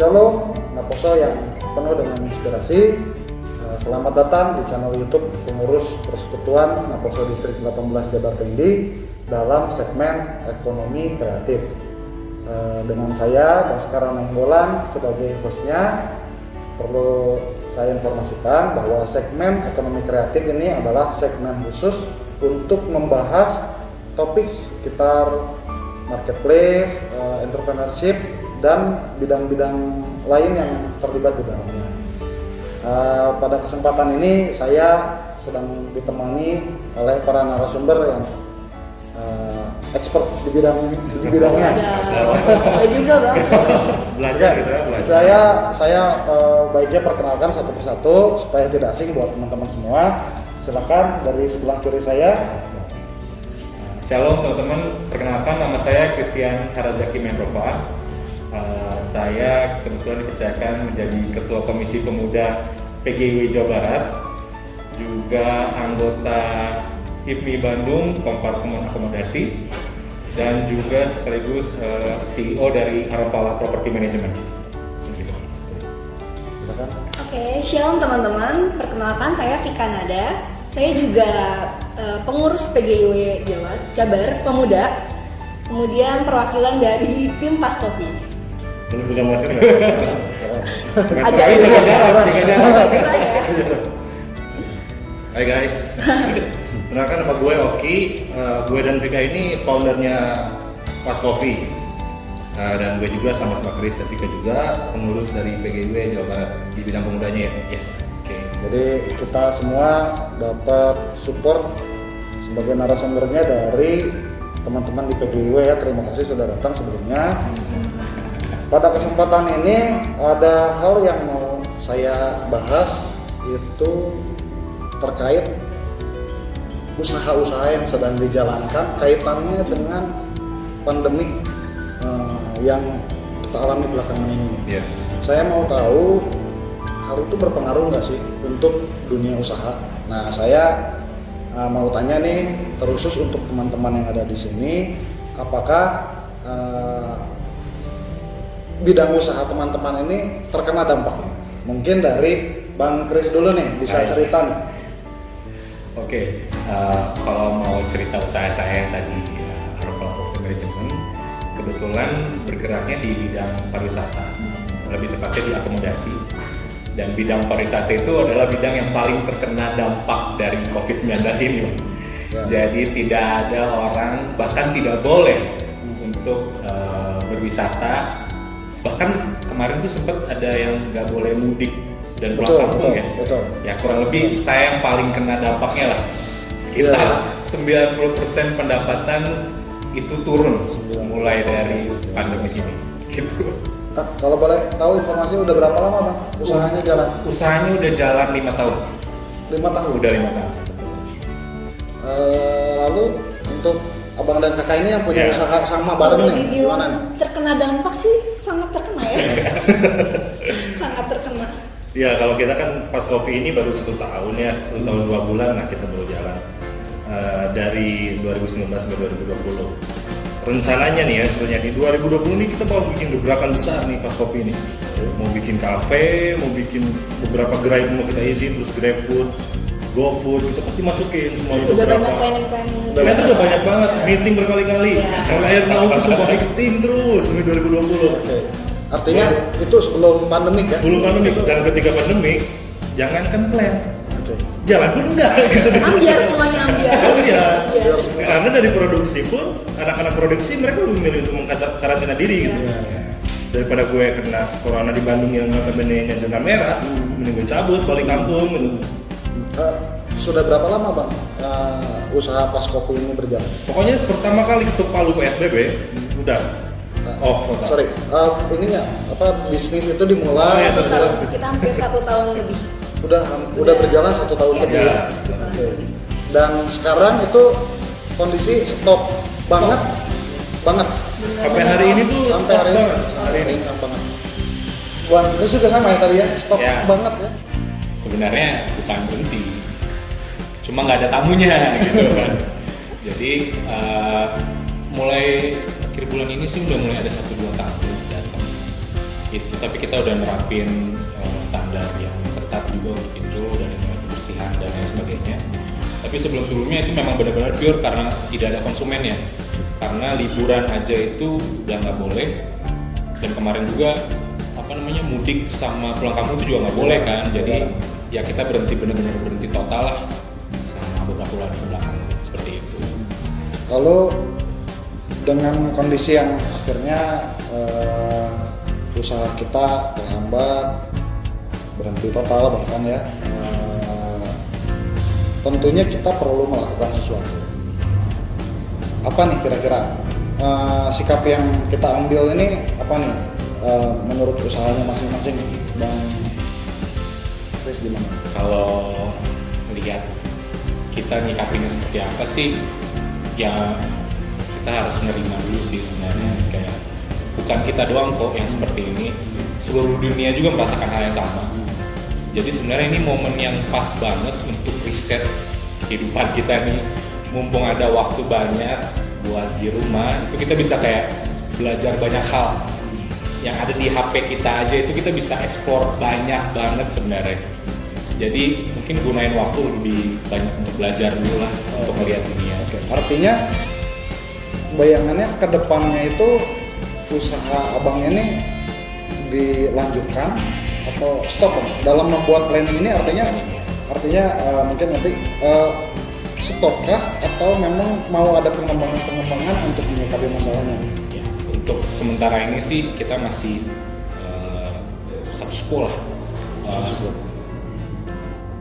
Shalom, Naposo yang penuh dengan inspirasi. Selamat datang di channel YouTube Pengurus Persekutuan Naposo Distrik 18 Jabar Tinggi dalam segmen Ekonomi Kreatif. Dengan saya, Baskara Nainggolan sebagai hostnya. Perlu saya informasikan bahwa segmen Ekonomi Kreatif ini adalah segmen khusus untuk membahas topik sekitar marketplace, entrepreneurship, dan bidang-bidang lain yang terlibat di dalamnya. Pada kesempatan ini saya sedang ditemani oleh para narasumber yang expert di bidangnya. Ada juga bang. Belajar gitu ya, belajar. Saya baiknya perkenalkan satu persatu supaya tidak asing buat teman-teman semua. Silakan dari sebelah kiri saya. Shalom teman-teman, perkenalkan nama saya Christian Harazaki Menrova. Saya kebetulan dipercayakan menjadi Ketua Komisi Pemuda PGIW Jawa Barat, juga anggota HIPMI Bandung Kompartemen Akomodasi, dan juga sekaligus CEO dari Haropala Property Management. Silakan. Oke, shalom teman-teman. Perkenalkan saya Vika Nada. Saya juga pengurus PGIW Jabar Pemuda. Kemudian perwakilan dari tim Paskopi. Belum pegang masker nggak? Agak Hai guys, kenalkan nama gue Oki. Gue dan Vika ini foundernya Pas Coffee, dan gue juga sama-sama Chris dan Vika juga pengurus dari PGIW Jawa Barat di bidang pemudanya ya. Yes. Oke. Jadi kita semua dapat support sebagai narasumbernya dari teman-teman di PGIW ya. Terima kasih sudah datang sebelumnya. Pada kesempatan ini ada hal yang mau saya bahas, itu terkait usaha-usaha yang sedang dijalankan kaitannya dengan pandemik yang kita alami belakangan ini. Yeah. Saya mau tahu hal itu berpengaruh nggak sih untuk dunia usaha. Nah, saya mau tanya nih, terusus untuk teman-teman yang ada di sini, apakah bidang usaha teman-teman ini terkena dampaknya? Mungkin dari Bang Chris dulu nih, bisa cerita nih. Oke, kalau mau cerita usaha saya tadi Haropala Property Management, kebetulan bergeraknya di bidang pariwisata, lebih tepatnya di akomodasi. Dan bidang pariwisata itu adalah bidang yang paling terkena dampak dari COVID-19 ini. Ya. Jadi tidak ada orang, bahkan tidak boleh untuk berwisata. Bahkan kemarin tuh sempat ada yang nggak boleh mudik dan pulang kampung ya. Betul. Ya kurang lebih saya yang paling kena dampaknya lah. Sekitar 90% pendapatan itu turun mulai dari pandemi ini. Gitu. Kalau boleh tahu informasi udah berapa lama Bang usahanya jalan? Usahanya udah jalan 5 tahun. 5 tahun? Udah 5 tahun. Lalu untuk abang dan kakak ini yang punya usaha sama bareng nih, gimana nih? Terkena dampak sih sangat terkena ya. Sangat terkena. Ya kalau kita kan Pas Coffee ini baru 1 tahun ya, 1 tahun 2 bulan lah kita baru jalan. Dari 2019 sampai 2020. Rencananya nih ya, sebenarnya di 2020 ini kita mau bikin gebrakan besar nih Pas Coffee ini. Mau bikin kafe, mau bikin beberapa gerai mau kita isi, terus GrabFood, GoFood, kita pasti masukin semua itu. Udah banyak planning. Ternyata udah banyak banget, meeting berkali-kali. Sampai akhir tahun tuh semua meeting terus sampai 2020. Oke. Artinya itu sebelum pandemik ya? Sebelum pandemik, dan ketika pandemik, jangankan plan, Oke. jalan pun enggak gitu. Ambiar semuanya ambiar. Ambiar. Ambiar. Karena dari produksi pun, anak-anak produksi mereka lebih memilih untuk mengkarantina diri gitu. Iya. Daripada gue kena corona di Bandung yang notabene zona merah, mending gue cabut balik kampung gitu. Sudah berapa lama Bang usaha Pas Coffee ini berjalan? Pokoknya pertama kali ketuk palu PSBB, udah off total. Sorry, ininya bisnis itu dimulai Kita hampir 1 tahun lebih. udah berjalan 1 tahun Iya. lebih. Ya. Oke. Dan sekarang itu kondisi stop banget. Sampai hari ini tuh Sampai hari ini. hari ini. Stop banget. Buat itu juga sama ya tadi ya, stop Ya. banget ya. Sebenarnya bukan berhenti, cuma nggak ada tamunya gitu kan. Jadi mulai akhir bulan ini sih udah mulai ada 1-2 tamu datang itu, tapi kita udah nerapin standar yang ketat juga untuk itu dari mulai kebersihan dan lain sebagainya. Tapi sebelumnya itu memang benar-benar pure karena tidak ada konsumen ya, karena liburan aja itu udah nggak boleh, dan kemarin juga mudik sama pulang kampung itu juga nggak boleh kan. Jadi ya kita benar-benar berhenti total lah sama beberapa bulan ke belakang seperti itu. Lalu dengan kondisi yang akhirnya usaha kita terhambat, berhenti total bahkan ya, tentunya kita perlu melakukan sesuatu. Apa nih kira-kira sikap yang kita ambil ini apa nih menurut usahanya masing-masing, Bang Chris gimana? Kalau melihat kita nyikapinnya seperti apa sih, ya kita harus nerima dulu sih sebenarnya, kayak bukan kita doang kok yang seperti ini, seluruh dunia juga merasakan hal yang sama. Jadi sebenarnya ini momen yang pas banget untuk riset kehidupan kita nih, mumpung ada waktu banyak buat di rumah, itu kita bisa kayak belajar banyak hal yang ada di HP kita aja, itu kita bisa eksplor banyak banget sebenarnya. Jadi mungkin gunain waktu lebih banyak untuk belajar dulu lah, untuk melihat dunia. Oke. Artinya bayangannya ke depannya itu usaha abang ini dilanjutkan atau stop Bang? Dalam membuat planning ini artinya mungkin nanti stop kah atau memang mau ada pengembangan untuk menyikapi masalahnya? Ya, untuk sementara ini sih kita masih satu sekolah,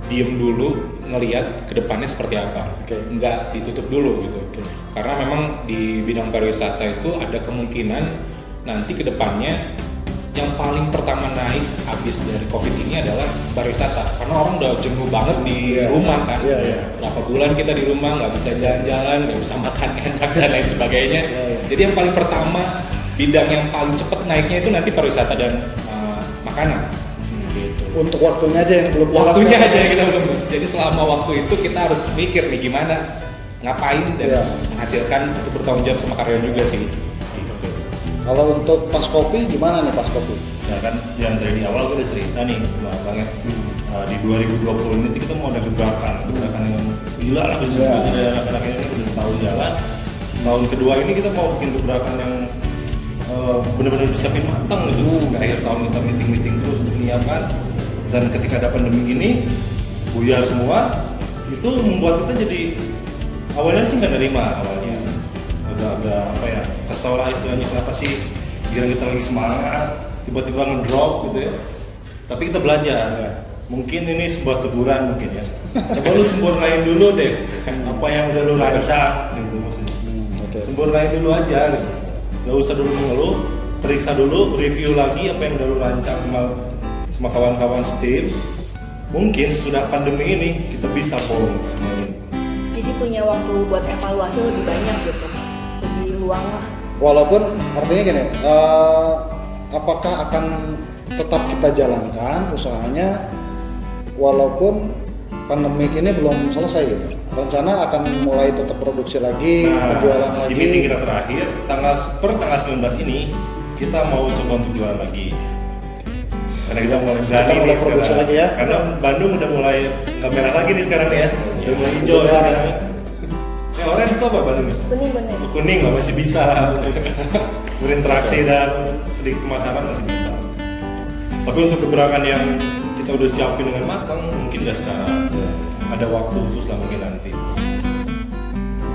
diem dulu ngelihat kedepannya seperti apa, nggak ditutup dulu gitu. Karena memang di bidang pariwisata itu ada kemungkinan nanti kedepannya yang paling pertama naik habis dari COVID ini adalah pariwisata, karena orang udah jenuh banget di rumah kan. Berapa bulan kita di rumah, nggak bisa jalan-jalan, nggak bisa makan enak dan lain sebagainya. Jadi yang paling pertama, bidang yang paling cepat naiknya itu nanti pariwisata dan makanan. Gitu. Untuk waktunya aja yang belum Waktunya aja yang kita belum. Jadi selama waktu itu kita harus mikir nih gimana ngapain dan menghasilkan untuk bertanggung jawab sama karyawan juga sih. Kalau untuk pas kopi gimana nih pas kopi? Ya kan yang dari di awal gue udah cerita nih sama banget di 2020 ini kita mau ada gebrakan yang gila lah, dari anak-anak ini udah setahun jalan. Tahun kedua ini kita mau bikin gebrakan yang benar-benar disiapin matang gitu. Akhir tahun kita meeting terus untuk menyiapkan, dan ketika ada pandemi ini buyar semua, itu membuat kita jadi awalnya sih nggak nerima, awalnya agak apa ya, kesel lah istilahnya, kenapa sih kira kita lagi semangat tiba-tiba ngedrop gitu ya. Tapi kita belajar, mungkin ini sebuah teguran mungkin ya, coba lu sempurnain dulu deh apa yang udah lu rancang gitu maksudnya. Sempurnain dulu aja gitu, nggak usah dulu mengeluh, periksa dulu, review lagi apa yang udah lu rancang sama kawan-kawan tim. Mungkin sudah pandemi ini kita bisa follow semuanya. Jadi punya waktu buat evaluasi lebih banyak gitu, lebih luang lah. Walaupun artinya gini, apakah akan tetap kita jalankan usahanya walaupun pandemi ini belum selesai gitu? Rencana akan mulai tetap produksi lagi, penjualan lagi. Di meeting kita terakhir tanggal 19 ini kita mau coba untuk jualan lagi. Karena kita mulai produksi sekarang. lagi ya. Karena Bandung udah mulai nggak merah lagi nih sekarang ya. Udah mulai hijau Udah. sekarang. Orange itu apa Bandung? Kuning. Kuning lah masih bisa lah. Berinteraksi dan sedikit pemasaran masih bisa. Tapi untuk gebrakan yang kita udah siapin dengan matang mungkin nggak sekarang. Ada waktu khusus lah mungkin nanti.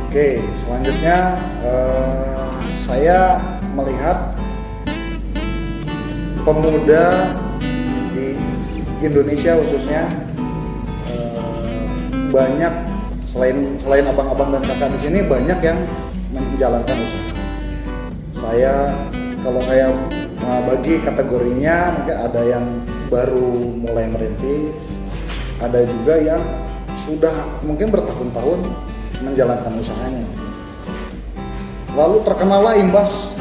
Oke, selanjutnya saya melihat pemuda di Indonesia khususnya banyak selain abang-abang dan kakak di sini banyak yang menjalankan usaha. Kalau saya bagi kategorinya mungkin ada yang baru mulai merintis, ada juga yang sudah mungkin bertahun-tahun menjalankan usahanya. Lalu terkenalah imbas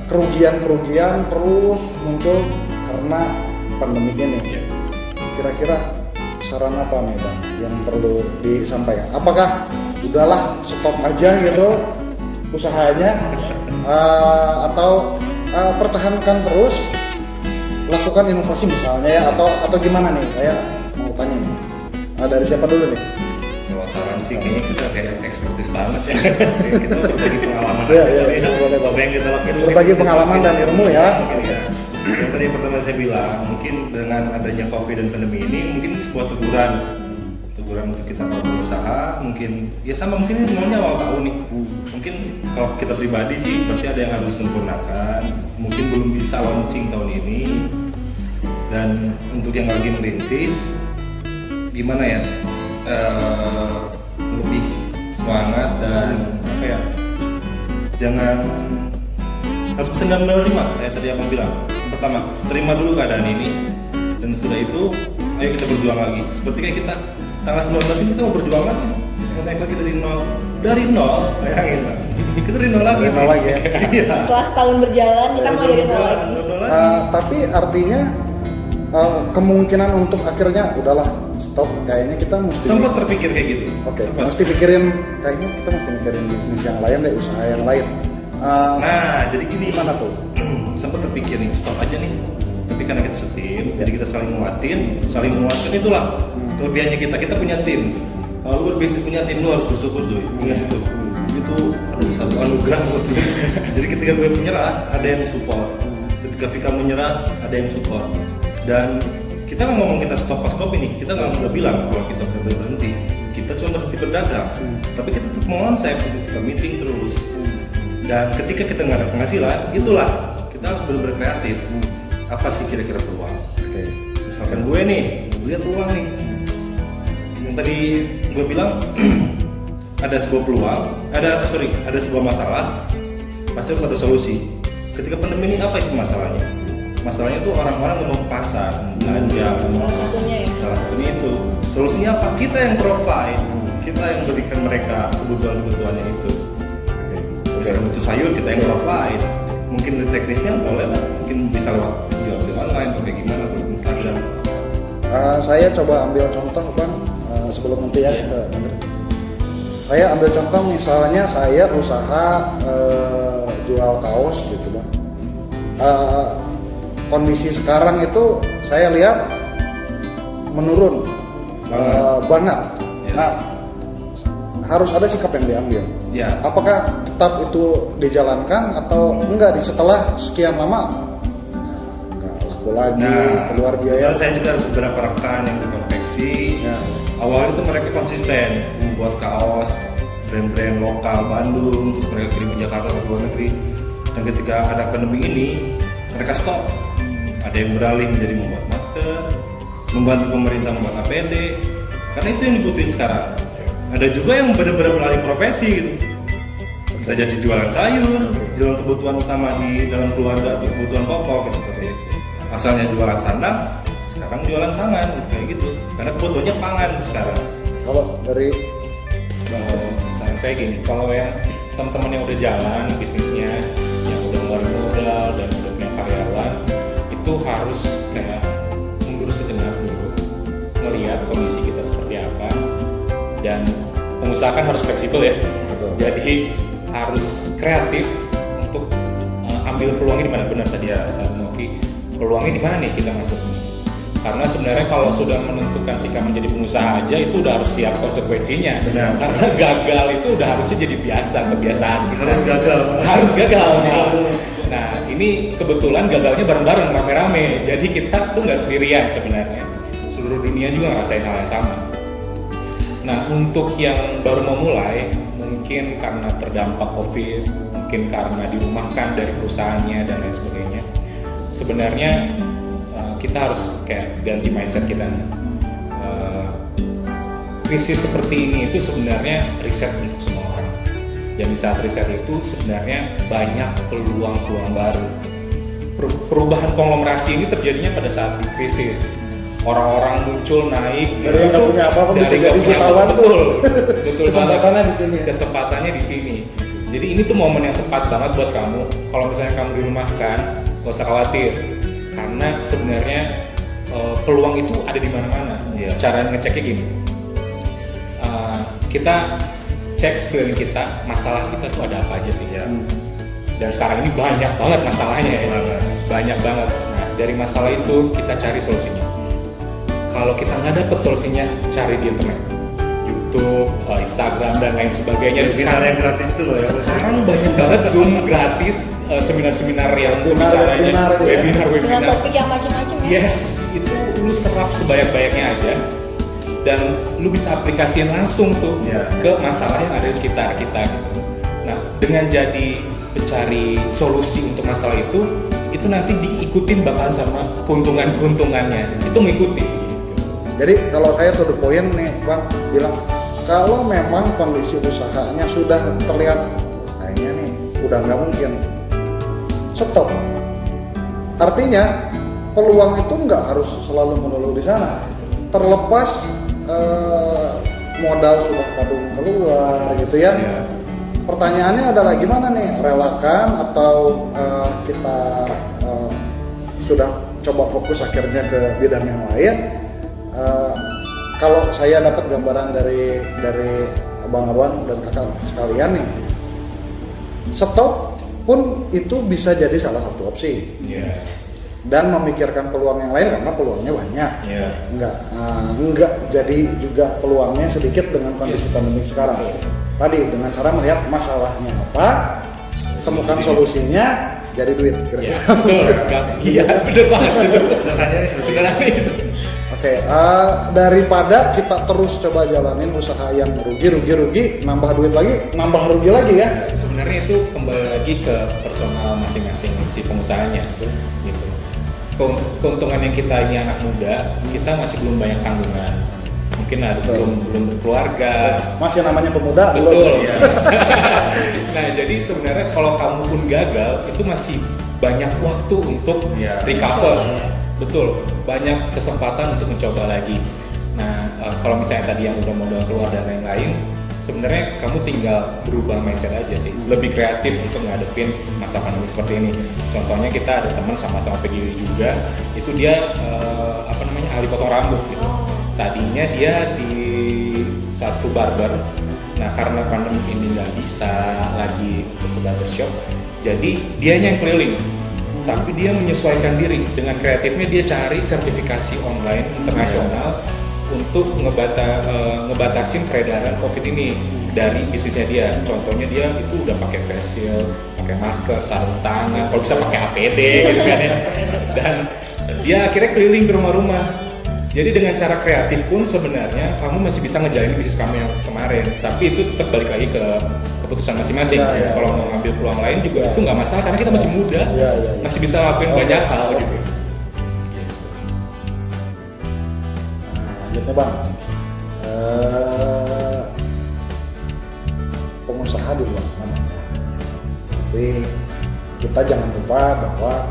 kerugian-kerugian terus muncul karena pandemi ini. Kira-kira saran apa nih Bang yang perlu disampaikan? Apakah udahlah stop aja gitu usahanya, atau pertahankan terus, lakukan inovasi misalnya ya, atau gimana nih? Saya mau tanya nih. Dari siapa dulu nih? Kalau saran sih kayaknya kita kayak ekspertis banget ya. Kita berbagi pengalaman Iya, aja. iya, boleh. Apa yang kita lakukan Berbagi pengalaman dan ilmu ya. Yang tadi pertama saya bilang, mungkin dengan adanya COVID dan pandemi ini mungkin sebuah teguran untuk kita para pengusaha, mungkin ya sama, mungkin ini maunya awal tahun nih. Mungkin kalau kita pribadi sih berarti ada yang harus disempurnakan, mungkin belum bisa launching tahun ini. Dan untuk yang lagi merintis, gimana ya, lebih semangat dan apa ya, jangan harus bisa menerima kayak tadi abang bilang. Pertama, terima dulu keadaan ini, dan setelah itu ayo kita berjuang lagi. Seperti kayak kita tanggal 19 ini kita mau berjuang lagi, kita naik lagi dari nol, bayangin Pak. Kita dari nol lagi. Dari nol lagi ya. Iya. Setelah setahun berjalan kita mau dari nol lagi. Tapi artinya kemungkinan untuk akhirnya udahlah stop, kayaknya kita mesti Sempat terpikir kayak gitu. Oke, Sempat. mesti pikirin, kayaknya kita mesti mikirin bisnis yang lain deh, usaha yang lain. Nah, jadi gini. Gimana tuh? Sempat terpikir nih, stop aja nih. Tapi karena kita setim, jadi kita saling menguatkan itulah kelebihannya kita. Kita punya tim. Kalau lu bisnis punya tim, lu harus bersyukur Joy. Ingat itu. Itu satu anugerah buat gue. Jadi ketika gue menyerah, ada yang support. Ketika Vika menyerah, ada yang support. Dan kita nggak ngomong kita stop ini, kita nggak bilang kalau kita udah berhenti. Kita cuma berhenti berdagang. Tapi kita tetap mengonsep, kita meeting terus. Dan ketika kita nggak ada penghasilan, itulah kita harus benar-benar kreatif. Apa sih kira-kira peluang? Oke. Misalkan gue nih, lihat peluang nih. Yang tadi gue bilang ada sebuah peluang, ada sebuah masalah, pasti harus ada solusi. Ketika pandemi ini apa itu masalahnya? Masalahnya tuh orang-orang mau ke pasar, belanja, salah satunya itu. Solusinya apa? Kita yang provide, kita yang berikan mereka kebutuhan-kebutuhannya itu. Misalnya butuh sayur, kita yang provide. Mungkin teknisnya boleh lah, mungkin bisa lewat jual di online atau kayak gimana, di Instagram. Saya coba ambil contoh Bang, sebelum nanti ya ke Menteri. Saya ambil contoh misalnya saya usaha jual kaos gitu Bang. Kondisi sekarang itu saya lihat menurun banget. Ya. Nah, harus ada sikap yang diambil. Ya. Apakah tetap itu dijalankan atau enggak setelah sekian lama enggak laku lagi, keluar biaya? Saya juga ada beberapa rekan yang berkonveksi. Ya. Awalnya itu mereka konsisten membuat kaos brand-brand lokal Bandung, terus mereka kirim ke Jakarta ke luar negeri. Dan ketika ada pandemi ini, mereka stop. Ada yang beralih menjadi membuat masker, membantu pemerintah membuat APD, karena itu yang dibutuhin sekarang. Ada juga yang benar-benar beralih profesi gitu. Kita jadi jualan sayur, jualan kebutuhan utama di dalam keluarga, kebutuhan pokok gitu, seperti itu. Asalnya jualan sandang, sekarang jualan pangan gitu, kayak gitu. Karena kebutuhannya pangan sekarang. Kalau dari Saran saya gini, kalau yang teman-teman yang udah jalan bisnisnya, yang udah ngeluarin modal dan udah punya karyawan, itu harus kayak mundur sejenak dulu, ngelihat kondisi kita seperti apa. Dan pengusaha kan harus fleksibel ya. Betul. Jadi harus kreatif untuk ambil peluangnya di mana. Benar tadi ya kata Noki, peluangnya di mana nih kita masuk. Karena sebenarnya kalau sudah menentukan sikap menjadi pengusaha aja itu udah harus siap konsekuensinya. Benar. Karena gagal itu udah harusnya jadi kebiasaan kita. Harus gagal. Harus gagal. Nah ini kebetulan gagalnya bareng-bareng, rame-rame. Jadi kita tuh nggak sendirian sebenarnya. Seluruh dunia juga ngerasain hal yang sama. Nah untuk yang baru mau mulai, mungkin karena terdampak COVID, mungkin karena dirumahkan dari perusahaannya dan lain sebagainya, sebenarnya kita harus kayak ganti mindset kita nih. Krisis seperti ini itu sebenarnya riset untuk semua orang. Dan di saat riset itu sebenarnya banyak peluang-peluang baru. Perubahan konglomerasi ini terjadinya pada saat krisis. Orang-orang muncul naik dari yang nggak punya apa-apa bisa dari jadi nggak punya jutawan apa-apa, tuh. betul Kesempatannya di sini. Kesempatannya di sini. Jadi ini tuh momen yang tepat banget buat kamu. Kalau misalnya kamu dirumahkan, gak usah khawatir. Karena sebenarnya peluang itu ada di mana-mana. Iya. Cara ngeceknya gini, kita cek sekeliling kita, masalah kita tuh ada apa aja sih ya. Dan sekarang ini banyak banget masalahnya ya. Banyak banget. Nah, dari masalah itu kita cari solusinya. Kalau kita nggak dapet solusinya, cari di internet, YouTube, Instagram dan lain sebagainya. Webinar yang gratis itu loh ya. Sekarang banyak banget Zoom gratis, seminar-seminar yang Webinar, webinar, Dengan topik yang macam-macam ya. Yes, itu lu serap sebanyak-banyaknya aja dan lu bisa aplikasiin langsung tuh ke masalah yang ada di sekitar kita gitu. Nah, dengan jadi pencari solusi untuk masalah itu nanti diikutin bakalan sama keuntungannya. Itu mengikuti. Jadi kalau saya to the point nih Bang bilang, kalau memang kondisi usahanya sudah terlihat kayaknya nih udah nggak mungkin, stop. Artinya peluang itu nggak harus selalu melulu di sana. Terlepas modal sudah kadung keluar gitu ya. Pertanyaannya adalah gimana nih, relakan atau kita sudah coba fokus akhirnya ke bidang yang lain. Kalau saya dapat gambaran dari Abang Arwan dan kakak sekalian nih, stop pun itu bisa jadi salah satu opsi. Dan memikirkan peluang yang lain karena peluangnya banyak. Enggak jadi juga peluangnya sedikit dengan kondisi pandemi sekarang. Tadi dengan cara melihat masalahnya apa, temukan solusinya, jadi duit kira-kira. Iya, bener banget. Sederhana itu. Oke, daripada kita terus coba jalanin usaha yang rugi, nambah duit lagi, nambah rugi lagi ya. Sebenarnya itu kembali lagi ke personal masing-masing si pengusahanya gitu. Keuntungan yang kita ini anak muda, kita masih belum banyak tanggungan. Mungkin ada belum berkeluarga. Masih namanya pemuda, betul. belum. Nah, jadi sebenarnya kalau kamu pun gagal, itu masih banyak waktu untuk recover. Betul, banyak kesempatan untuk mencoba lagi. Nah, kalau misalnya tadi yang udah modal keluar dan lain-lain, sebenarnya kamu tinggal berubah mindset aja sih, lebih kreatif untuk ngadepin masa pandemi seperti ini. Contohnya kita ada teman sama-sama PGW juga, itu dia ahli potong rambut gitu. Tadinya dia di satu barber, nah karena pandemi ini nggak bisa lagi untuk ke barbershop, jadi dianya yang keliling. Tapi dia menyesuaikan diri dengan kreatifnya, dia cari sertifikasi online internasional untuk ngebatasin peredaran COVID ini dari bisnisnya dia. Contohnya dia itu udah pakai face shield, pakai masker, sarung tangan, kalau bisa pakai APD gitu kan ya. Dan dia akhirnya keliling ke rumah-rumah. Jadi dengan cara kreatif pun sebenarnya kamu masih bisa ngejalanin bisnis kamu yang kemarin, tapi itu tetap balik lagi ke keputusan masing-masing. Kalau mau ngambil peluang lain juga itu nggak masalah karena kita masih muda, masih bisa lakuin banyak hal gitu. Lanjutnya Bang, pengusaha di luar sana, tapi kita jangan lupa bahwa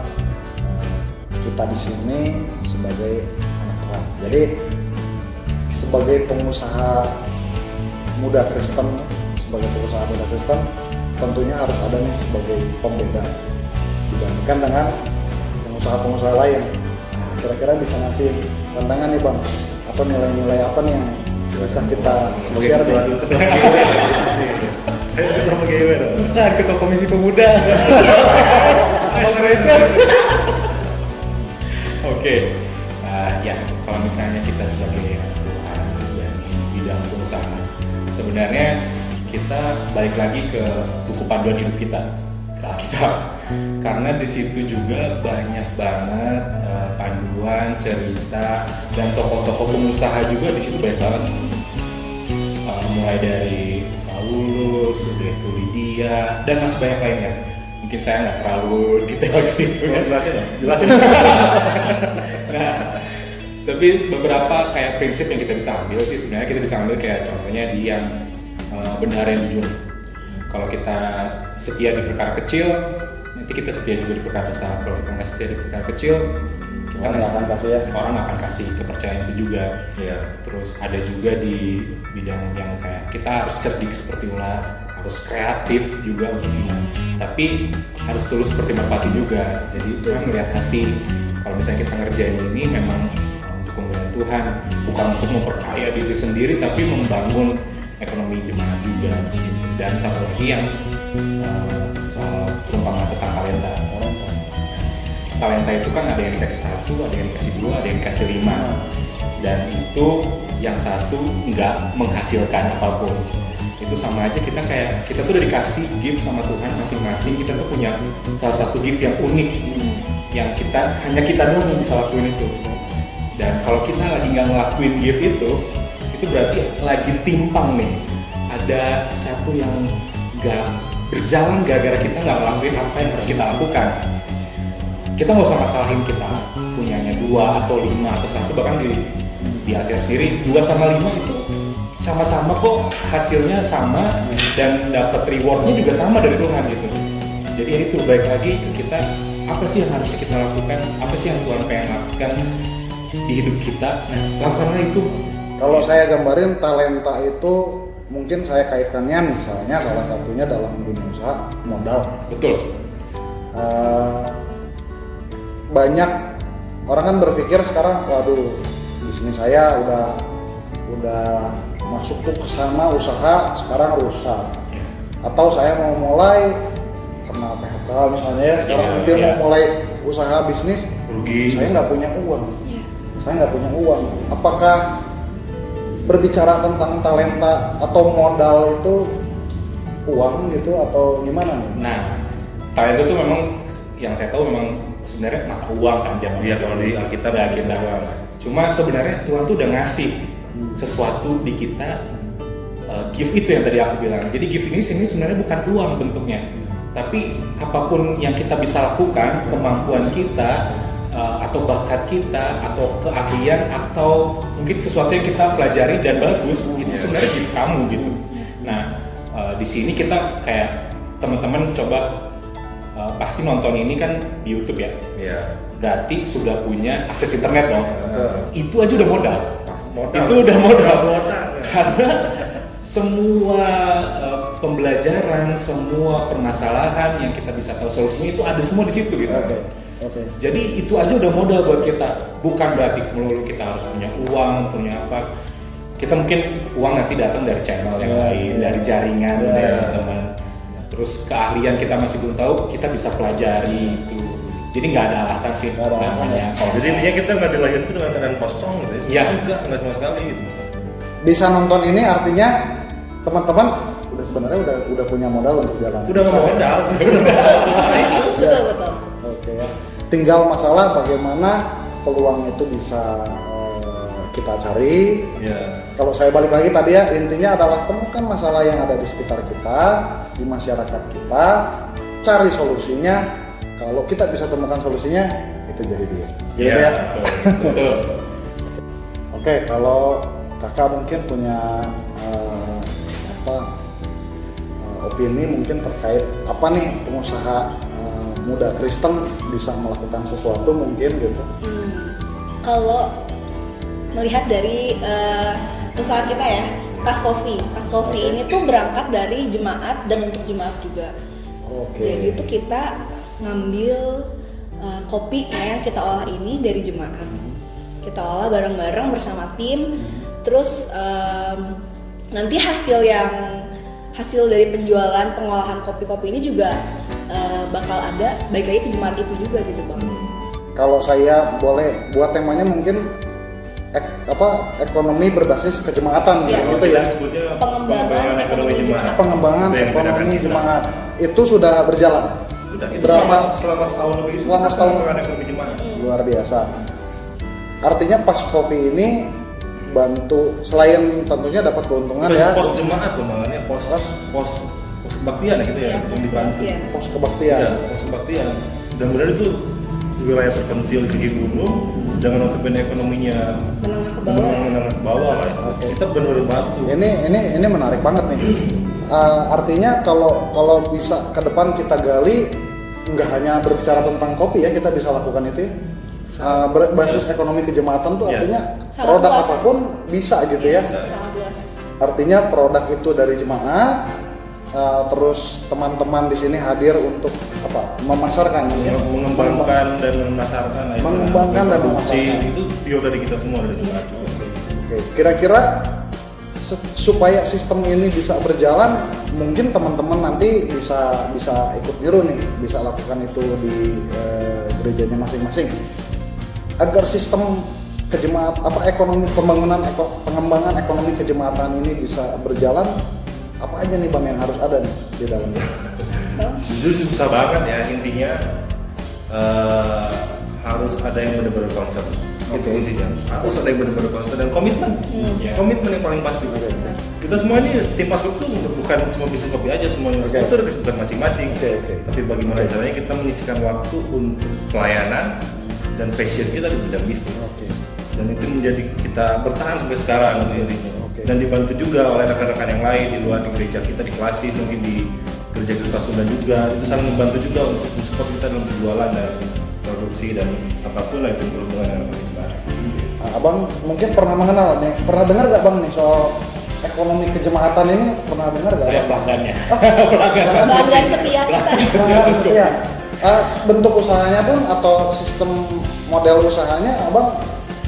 kita di sini sebagai anak Tuhan. Jadi sebagai pengusaha muda Kristen, tentunya harus ada nih sebagai pembeda dibandingkan dengan pengusaha-pengusaha lain. Nah, kira-kira bisa ngasih pandangan nih Bang, atau nilai-nilai apa nih yang bisa kita share nih? Ketua PGW dong. Bukan, ketua komisi pemuda. Oke. Ya, kalau misalnya kita sebagai Tuhan dan bidang pengusaha, sebenarnya kita balik lagi ke buku panduan hidup kita, ke Alkitab. Karena di situ juga banyak banget panduan, cerita, dan tokoh-tokoh pengusaha juga di situ banyak banget. Mulai dari Paulus, udah itu Lydia, dan masih banyak lainnya. Mungkin saya nggak terlalu detail ke situ. Jelasin. Nah, tapi beberapa kayak prinsip yang kita bisa ambil sih sebenarnya kita bisa ambil kayak contohnya di yang benar yang jujur. Kalau kita setia di perkara kecil, nanti kita setia juga di perkara besar. Kalau kita nggak setia di perkara kecil, Orang akan kasih kepercayaan itu juga. Terus ada juga di bidang yang kayak kita harus cerdik seperti ular, harus kreatif juga untuk ini. Tapi harus tulus seperti merpati juga. Jadi itu yang melihat hati. Kalau misalnya kita ngerjain ini memang untuk kemuliaan Tuhan, bukan untuk memperkaya diri sendiri, tapi membangun ekonomi jemaat juga gitu. Dan satu lagi yang soal perumpamaan tentang talenta. Talenta itu kan ada yang dikasih 1, ada yang dikasih 2, ada yang dikasih 5, dan itu yang satu nggak menghasilkan apapun. Itu sama aja kita tuh udah dikasih gift sama Tuhan masing-masing. Kita tuh punya salah satu gift yang unik, yang hanya kita doang yang bisa lakuin itu. Dan kalau kita lagi nggak ngelakuin gift itu berarti lagi timpang nih. Ada satu yang nggak berjalan gara-gara kita nggak ngelakuin apa yang harus kita lakukan. Kita nggak usah masalahin kita punyanya 2 atau 5 atau 1, bahkan di Alkitab sendiri 2 sama 5 itu sama-sama kok, hasilnya sama dan dapat rewardnya juga sama dari Tuhan gitu. Jadi itu baik lagi ke kita, apa sih yang harus kita lakukan, apa sih yang Tuhan pengen lakukan di hidup kita. Nah, lakukanlah itu. Kalau saya gambarin talenta itu mungkin saya kaitkannya misalnya salah satunya dalam dunia usaha modal. Betul. Banyak orang kan berpikir sekarang, waduh bisnis saya udah masuk tuh ke sana usaha sekarang rusak. Atau saya mau mulai karena PHK misalnya ya, sekarang dia mau mulai usaha bisnis, rugi. Saya nggak punya uang. Saya nggak punya uang. Apakah berbicara tentang talenta atau modal itu uang gitu atau gimana nih? Nah, talenta itu memang yang saya tahu memang sebenarnya mata uang kan zaman. Iya, kalau di Alkitab ya kita. Cuma sebenarnya Tuhan tuh udah ngasih sesuatu di kita, gift itu yang tadi aku bilang. Jadi gift ini sebenarnya bukan uang bentuknya, tapi apapun yang kita bisa lakukan, kemampuan kita, atau bakat kita, atau keahlian, atau mungkin sesuatu yang kita pelajari dan bagus, itu sebenarnya gift kamu gitu. Nah, di sini kita kayak teman-teman coba pasti nonton ini kan di YouTube ya. Iya. Berarti sudah punya akses internet dong. Itu aja udah modal. Modal. Itu udah modal. Karena semua pembelajaran, semua permasalahan yang kita bisa tahu solusinya itu ada semua di situ gitu. Oke. Jadi itu aja udah modal buat kita. Bukan berarti melulu kita harus punya uang, punya apa. Kita mungkin uang nanti datang dari channel yang lain, dari jaringan, dari teman. Terus keahlian kita masih belum tahu, kita bisa pelajari itu. Jadi nggak ada alasan sih namanya. Jadi intinya kita nggak dilahirkan itu dengan keadaan kosong gitu ya? Nggak sama sekali gitu. Bisa nonton ini artinya teman-teman sebenarnya udah punya modal untuk jalan. Udah nggak modal sebenarnya. Betul. Oke ya. Tinggal masalah bagaimana peluang itu bisa kita cari. Iya. Kalau saya balik lagi tadi ya, intinya adalah temukan masalah yang ada di sekitar kita, di masyarakat kita, cari solusinya. Kalau kita bisa temukan solusinya, itu jadi dia. Iya. Ya? Betul. Oke, kalau kakak mungkin punya opini mungkin terkait apa nih pengusaha muda Kristen bisa melakukan sesuatu mungkin gitu. Kalau melihat dari usaha kita ya, Pas Coffee ini tuh berangkat dari jemaat dan untuk jemaat juga. Oke. Jadi itu kita ngambil kopi yang kita olah ini dari jemaat. Kita olah bareng-bareng bersama tim. Terus nanti hasil dari penjualan pengolahan kopi-kopi ini juga bakal ada baik lagi ke jemaat itu juga gitu Bang. Kalau saya boleh buat temanya mungkin ekonomi berbasis kejemaatan gitu ya. Sebutnya Pengembangan ekonomi jemaat. Pengembangan ekonomi jemaat itu sudah berjalan. Selama setahun lebih. Selama setahun. Pengembangan ekonomi jemaat. Luar biasa. Artinya Pas Coffee ini bantu selain tentunya dapat keuntungan ya. Pos jemaat namanya, pos kebaktian ya gitu ya, yang dibantu. Pos kebaktian. Ya, pos kebaktian. Mudah-mudahan itu wilayah terpencil di gunung dengan notabene ekonominya menengah ke bawah lah. Kita benar-benar bantu. Ini menarik banget nih. Artinya kalau bisa ke depan kita gali nggak hanya berbicara tentang kopi ya, kita bisa lakukan itu ya. Basis ekonomi kejemaatan tuh artinya produk apapun bisa gitu ya. Artinya produk itu dari jemaat, terus teman-teman di sini hadir untuk memasarkan, mengembangkan dan memasarkan. Mengembangkan dan memasarkan. Itu bio dari kita semua dari jemaat. Oke, kira-kira supaya sistem ini bisa berjalan, mungkin teman-teman nanti bisa ikut niru nih, bisa lakukan itu di gerejanya masing-masing. Agar sistem pengembangan ekonomi kejemaatan ini bisa berjalan, apa aja nih Bang yang harus ada nih di dalamnya? Jujur susah banget ya, intinya harus ada yang benar-benar konsep. Itu kuncinya. Harus ada yang benar-benar konsep dan komitmen. Komitmen yang paling pasti. Kita semua ini tim Pascope itu bukan cuma bisnis kopi aja, semuanya itu ada kesibukan masing-masing. Tapi bagaimana caranya kita menyisihkan waktu untuk pelayanan dan passion kita di bidang bisnis. Dan itu menjadi kita bertahan sampai sekarang intinya. Dan dibantu juga oleh rekan-rekan yang lain di luar di gereja kita, di Klasis, mungkin di gereja kita Sunda juga. Itu saling membantu juga untuk mensupport kita dalam berjualan dan produksi dan apapun lah itu berhubungan dengan kita. Abang mungkin pernah mengenal nih, pernah dengar gak Bang nih soal ekonomi kejemaatan ini? Pernah dengar gak? Saya pelanggannya. Pelanggan setia kita. Pelanggan setia. Bentuk usahanya pun atau sistem model usahanya Abang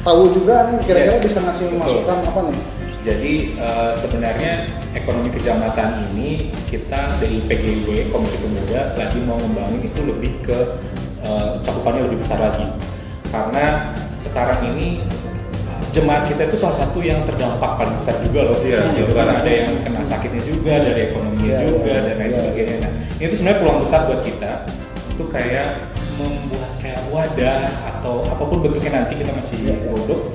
tahu juga nih, kira-kira bisa ngasih masukan apa nih? Jadi sebenarnya ekonomi kejamatan ini kita dari PGIW Komisi Pemuda lagi mau ngembangin itu lebih ke cakupannya lebih besar lagi, karena sekarang ini jemaat kita itu salah satu yang terdampak paling besar juga loh, karena ada yang kena sakitnya juga, dari ekonominya juga dan lain sebagainya. Nah, ini tuh sebenarnya peluang besar buat kita itu kayak membuat kayak wadah atau apapun bentuknya, nanti kita masih produk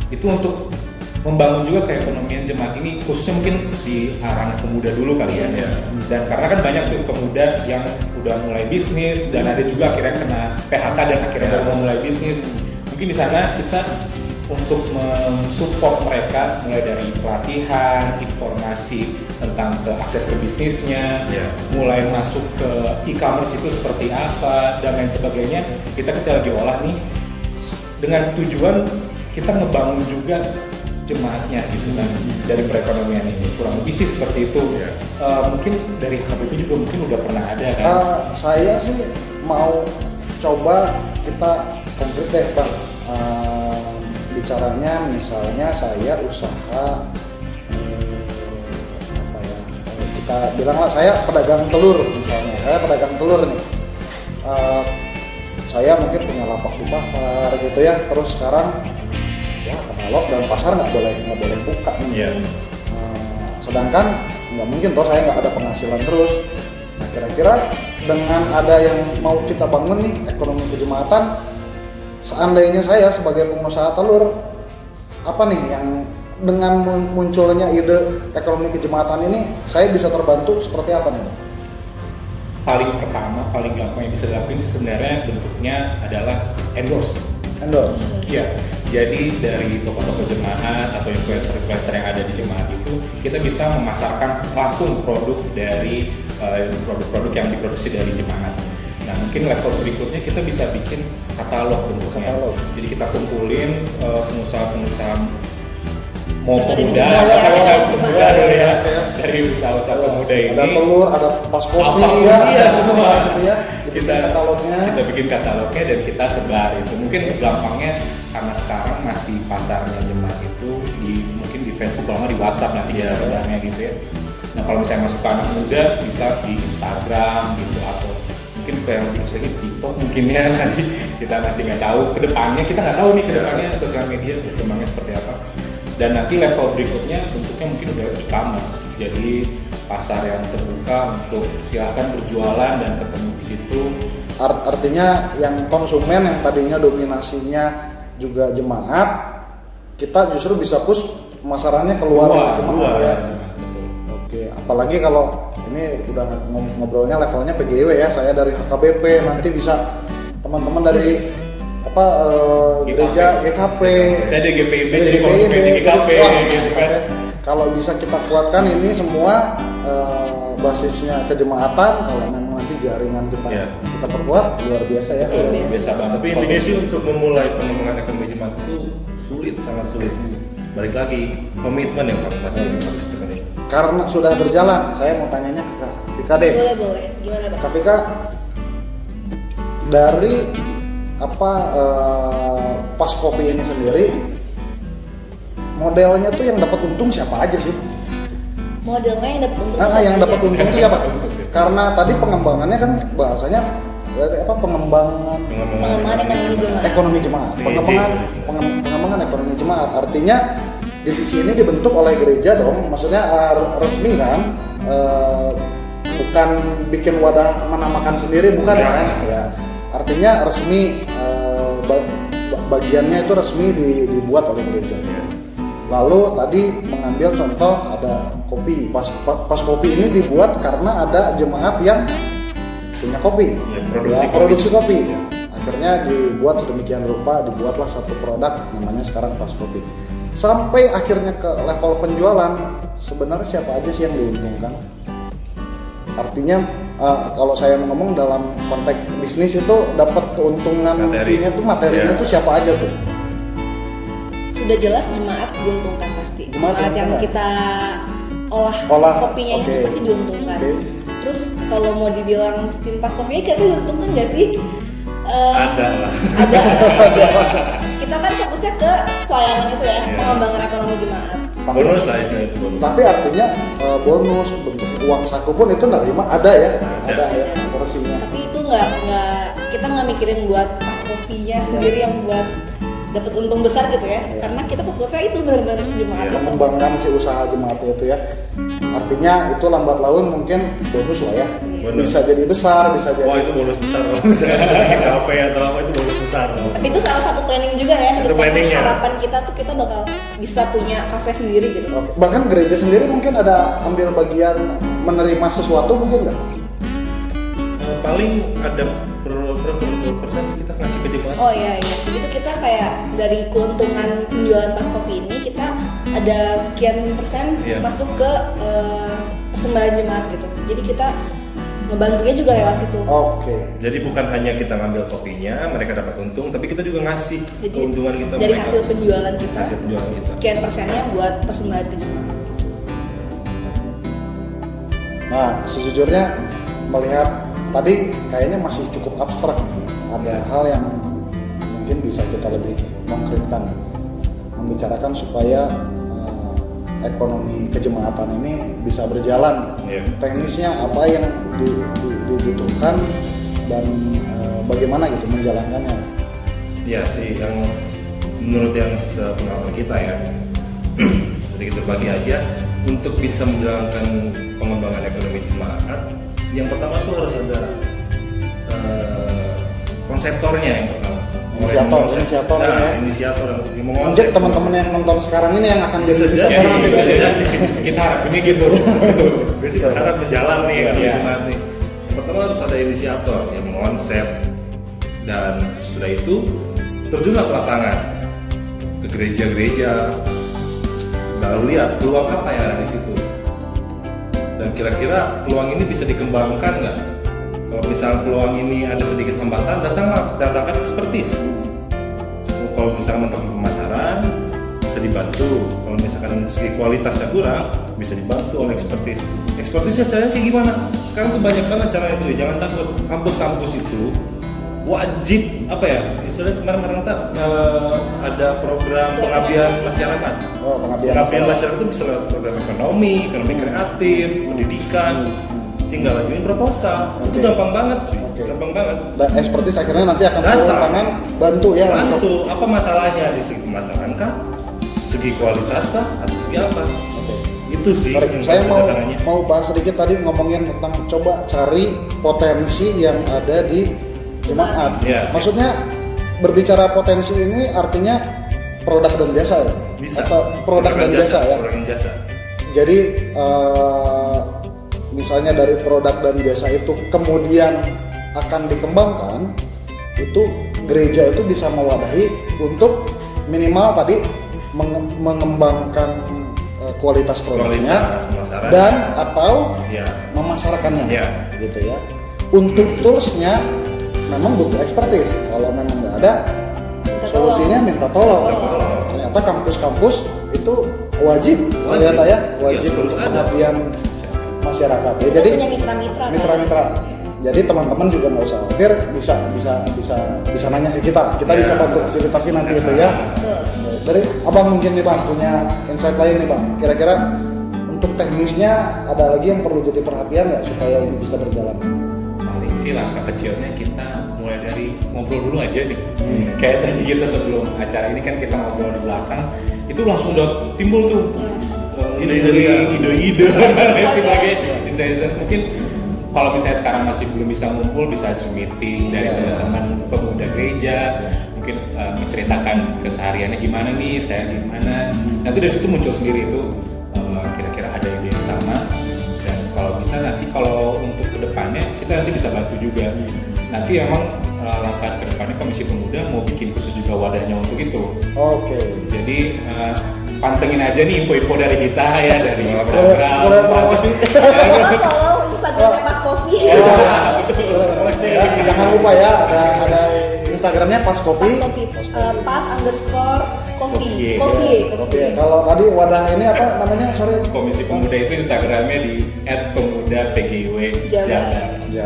itu untuk membangun juga keekonomian jemaat ini, khususnya mungkin di arah pemuda dulu kali ya. Dan karena kan banyak tuh pemuda yang udah mulai bisnis dan ada juga akhirnya kena PHK dan akhirnya baru mau mulai bisnis. Mungkin di sana kita untuk mensupport mereka mulai dari pelatihan, informasi tentang akses ke bisnisnya, mulai masuk ke e-commerce itu seperti apa dan lain sebagainya. Kita lagi olah nih dengan tujuan kita ngebangun juga jemaatnya gitu kan, dari perekonomian ini, kurang lebih sih seperti itu. Mungkin dari HKBP juga mungkin udah pernah ada kan? Saya sih mau coba kita konkret deh Bang, bicaranya misalnya saya usaha kita bilanglah saya pedagang telur misalnya, saya pedagang telur nih, saya mungkin punya lapak di pasar gitu ya, terus sekarang ya katalog dan pasar nggak boleh buka nih. Sedangkan nggak mungkin toh saya nggak ada penghasilan terus. Nah, kira-kira dengan ada yang mau kita bangun nih ekonomi kejemaatan, seandainya saya sebagai pengusaha telur, apa nih yang dengan munculnya ide ekonomi kejemaatan ini saya bisa terbantu seperti apa nih? Paling pertama, paling gampang yang bisa dilakuin sebenarnya bentuknya adalah endorse. Iya, jadi dari toko-toko jemaat atau influencer-influencer yang ada di jemaat itu, kita bisa memasarkan langsung produk dari produk-produk yang diproduksi dari jemaat. Nah, mungkin level berikutnya kita bisa bikin katalog bentuknya. Jadi kita kumpulin pengusaha-pengusaha mau pemuda dulu ya, dari usaha-usaha pemuda ini. Ada telur, ada tas kopi, semua. Gitu ya. Kita bikin katalognya dan kita sebar itu. Mungkin gampangnya karena sekarang masih pasarnya jemaat itu mungkin di Facebook, kalau nggak di WhatsApp nanti ya sebenarnya gitu ya. Nah, kalau misalnya masuk ke anak muda bisa di Instagram gitu, atau mungkin kayak lebih sering TikTok mungkin ya, nanti kita masih nggak tahu kedepannya, kita nggak tahu nih kedepannya sosial media berkembangnya seperti apa. Dan nanti level berikutnya bentuknya mungkin udah e-commerce, jadi pasar yang terbuka untuk silahkan berjualan dan ketemu di situ. Artinya yang konsumen yang tadinya dominasinya juga jemaat, kita justru bisa push pemasarannya keluar jemaat ya. Betul. Oke, apalagi kalau ini udah ngobrolnya levelnya PGIW ya, saya dari HKBP, nanti bisa teman-teman dari gereja GKP. Saya dari GPIB jadi konsumen di GKP gitu kan. Kalau bisa kita kuatkan ini semua basisnya kejemaatan, kalau memang nanti jaringan kita perkuat, luar biasa ya. Luar biasa banget. Tapi intinya sih untuk memulai pengembangan ekonomi jemaat itu sulit, sangat sulit. Balik lagi komitmen yang pasti harus tekuni. Karena sudah berjalan, saya mau tanyanya ke Kak Vika deh. Boleh. Gimana Bang? Kak Vika, dari pas kopi ini sendiri modelnya tuh yang dapat untung siapa aja sih? Modelnya yang dapat untung. Yang dapat aja. untung itu siapa? Karena tadi pengembangannya kan bahasanya apa pengembangan Pengembangan ekonomi ekonomi jemaat. jemaat. PJ. Pengembangan ekonomi jemaat. Artinya divisi ini dibentuk oleh gereja dong. Maksudnya resmi kan? Bukan bikin wadah menamakan sendiri, bukan kan? Ya. Artinya resmi bagiannya itu resmi dibuat oleh gereja. Lalu tadi mengambil contoh ada kopi. Pas kopi ini dibuat karena ada jemaat yang punya kopi, produksi kopi. Akhirnya dibuat sedemikian rupa, dibuatlah satu produk namanya sekarang Pas Kopi. Sampai akhirnya ke level penjualan, sebenarnya siapa aja sih yang diuntungkan? Artinya kalau saya ngomong dalam konteks bisnis itu dapat keuntungan materinya tuh siapa aja tuh? Sudah jelas jemaat diuntungkan pasti. Jemaat yang kita olah kopinya itu pasti diuntungkan. Terus kalau mau dibilang tim Pas Kopinya kita diuntungkan nggak sih? Ada lah. Ada. Kita kan fokusnya ke pelayanan itu ya, pengembangan ekonomi jemaat. Bonus lah istilahnya itu bonus. Tapi artinya bonus bentuk uang saku pun itu nerima ada ya porsinya. Tapi itu nggak kita nggak mikirin buat Pas Kopinya sendiri yang buat dapat untung besar gitu ya, karena kita fokusnya itu benar-benar jemaat. Mengembangkan si usaha jemaat itu ya. Artinya itu lambat laun mungkin bonus lah ya. Bonus. Bisa jadi besar, bisa jadi. Wah itu bonus besar kalau misalnya bikin kafe atau apa itu bonus besar. Tapi itu salah satu planning juga ya. Itu planningnya. Harapan kita tuh kita bakal bisa punya kafe sendiri gitu. Oke. Bahkan gereja sendiri mungkin ada ambil bagian menerima sesuatu mungkin nggak? Paling ada berapa persen kita ngasih ke jemaat. Oh iya. Jadi itu kita kayak dari keuntungan penjualan Pas Kopi ini kita ada sekian persen masuk ke persembahan jemaat gitu. Jadi kita ngebantunya juga lewat situ. Oke. Jadi bukan hanya kita ngambil kopinya, mereka dapat untung, tapi kita juga ngasih Jadi keuntungan kita dari mereka. hasil penjualan kita, Hasil penjualan kita. sekian persennya buat persembahan ke jemaat. Nah, sejujurnya melihat tadi kayaknya masih cukup abstrak. Ada hal yang mungkin bisa kita lebih konkretkan, membicarakan supaya ekonomi kejemaatan ini bisa berjalan. Teknisnya apa yang dibutuhkan dan bagaimana gitu menjalankannya. Ya sih, yang menurut yang sepengalaman kita ya, sedikit berbagi aja, untuk bisa menjalankan pengembangan ekonomi jemaat, yang pertama tuh harus ada konseptornya yang pertama. Inisiator yang Mungkin teman-teman yang nonton sekarang ini yang akan jadi inisiator nanti. Kita harap ini gitu. Basic harap berjalan nih jemaat nih. Yang pertama harus ada inisiator yang mengonsep, dan setelah itu terjunlah ke lapangan, ke gereja-gereja, lalu lihat peluang apa yang ada di situ, dan kira-kira peluang ini bisa dikembangkan nggak. Kalau misalnya peluang ini ada sedikit hambatan, datangkan expertise. Kalau misalkan untuk pemasaran bisa dibantu, kalau misalkan segi kualitasnya kurang bisa dibantu oleh expertise. Expertise caranya kayak gimana? Sekarang tuh banyak banget cara itu. Jangan takut, kampus-kampus itu wajib apa ya? Istilahnya kemarin kita ada program pengabdian masyarakat. Pengabdian masyarakat itu bisa lewat program ekonomi kreatif, pendidikan. Tinggal ajuin proposal. Itu gampang banget cuy. Gampang banget. Dan expertise akhirnya nanti akan turun tangan bantu ya. Bantu. Apa masalahnya di segi pemasaran kah? Segi kualitas kah? Atau segi apa? Itu sih. Saya mau bahas sedikit tadi ngomongin tentang coba cari potensi yang ada di jemaat. Maksudnya berbicara potensi ini artinya produk dan jasa ya? Bisa. Atau produk dan jasa ya? Produk dan jasa. Jadi misalnya dari produk dan jasa itu kemudian akan dikembangkan, itu gereja itu bisa mewadahi untuk minimal tadi mengembangkan kualitas produknya dan atau memasarkannya gitu ya. Untuk toolsnya memang butuh expertise. Kalau memang nggak ada, solusinya minta tolong. Ternyata kampus-kampus itu wajib ternyata ya, wajib pengabdian masyarakat ya. Jadi punya mitra-mitra. Jadi teman-teman juga nggak usah khawatir, bisa nanya ke kita bisa bantu fasilitasi nanti itu ya. Dari abang mungkin nih bang punya insight lain nih bang. Kira-kira untuk teknisnya ada lagi yang perlu jadi perhatian nggak supaya ini bisa berjalan? Paling sih langkah kecilnya kita mulai dari ngobrol dulu aja nih. Kayak tadi kita sebelum acara ini kan kita ngobrol di belakang, itu langsung udah timbul tuh ide-ide sebagai insider. Mungkin kalau misalnya sekarang masih belum bisa ngumpul, bisa Zoom meeting dari teman-teman pemuda gereja, mungkin menceritakan kesehariannya gimana nih, saya gimana. Nanti dari situ muncul sendiri itu kira-kira ada ide yang sama. Dan kalau bisa nanti kalau untuk kedepannya kita nanti bisa bantu juga. Nanti emang langkah kedepannya Komisi Pemuda mau bikin khusus juga wadahnya untuk itu. Oke. Jadi pantengin aja nih info-info dari kita ya, dari Instagram. Boleh promosi. Follow Instagramnya Pas Kopi. Ya, jangan lupa ya ada Instagramnya Pas Kopi. Pas Kopi. Pas_Coffee. Iya. Coffee. Oke, kalau tadi wadah ini apa namanya? Sorry. Komisi Pemuda itu Instagramnya di @pemuda_PGIW Jabar. Ya,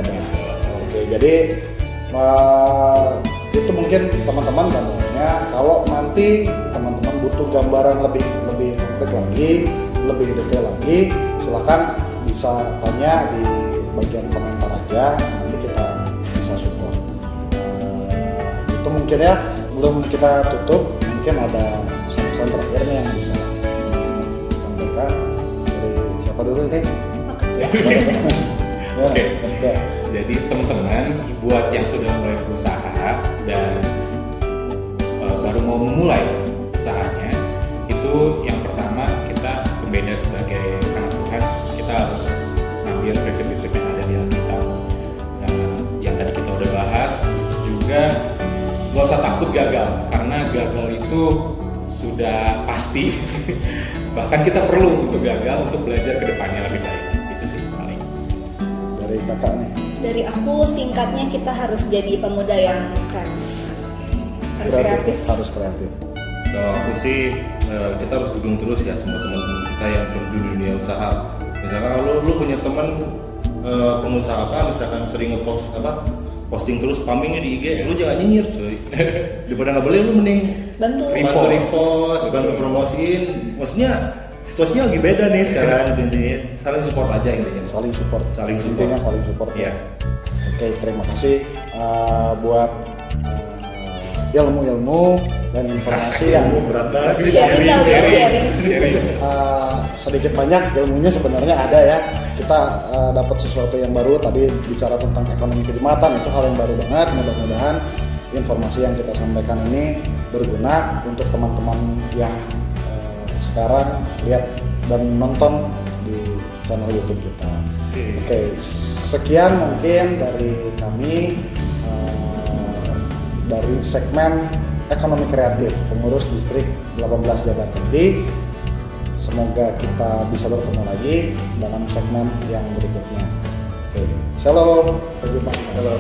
oke, jadi itu mungkin teman-teman gambarnya. Kalau nanti teman-teman butuh gambaran lebih konkret lagi, lebih detail lagi, silakan bisa tanya di bagian komentar aja. Nanti kita bisa support. Itu mungkin ya. Belum kita tutup, mungkin ada pesan-pesan terakhirnya yang bisa disampaikan dari siapa dulu ini? Oke. Jadi teman-teman buat yang sudah mulai berusaha dan baru mau memulai usahanya, itu yang pertama kita pembeda sebagai anak Tuhan, kita harus ambil prinsip-prinsip yang ada di Alkitab. Yang tadi kita udah bahas juga, gak usah takut gagal, karena gagal itu sudah pasti. Bahkan kita perlu untuk gagal untuk belajar ke depannya lebih baik. Itu sih paling. Dari kakak nih. Dari aku singkatnya kita harus jadi pemuda yang kreatif. Harus kreatif. Harus kreatif. Kalau aku sih kita harus dukung terus ya sama teman-teman kita yang terjun di dunia usaha. Misalkan kalau lu punya teman pengusaha apa, misalkan sering ngepost posting terus spammingnya di IG, lu jangan nyinyir cuy. Daripada nggak boleh, lu mending Bantu. repost, bantu promosiin. Maksudnya situasinya lagi beda nih sekarang, intinya saling support aja intinya. Saling support. Intinya saling support. Iya. Oke, terima kasih buat ilmu-ilmu dan informasi yang berat banget. Sharing. sedikit banyak ilmunya sebenarnya ada ya. Kita dapat sesuatu yang baru, tadi bicara tentang ekonomi kejamatan, itu hal yang baru banget. Mudah-mudahan informasi yang kita sampaikan ini berguna untuk teman-teman yang sekarang lihat dan nonton di channel YouTube kita. Oke, sekian mungkin dari kami dari segmen ekonomi kreatif pengurus distrik 18 Jabar Kendi. Semoga kita bisa bertemu lagi dalam segmen yang berikutnya. Oke, shalom, sampai jumpa. Halo.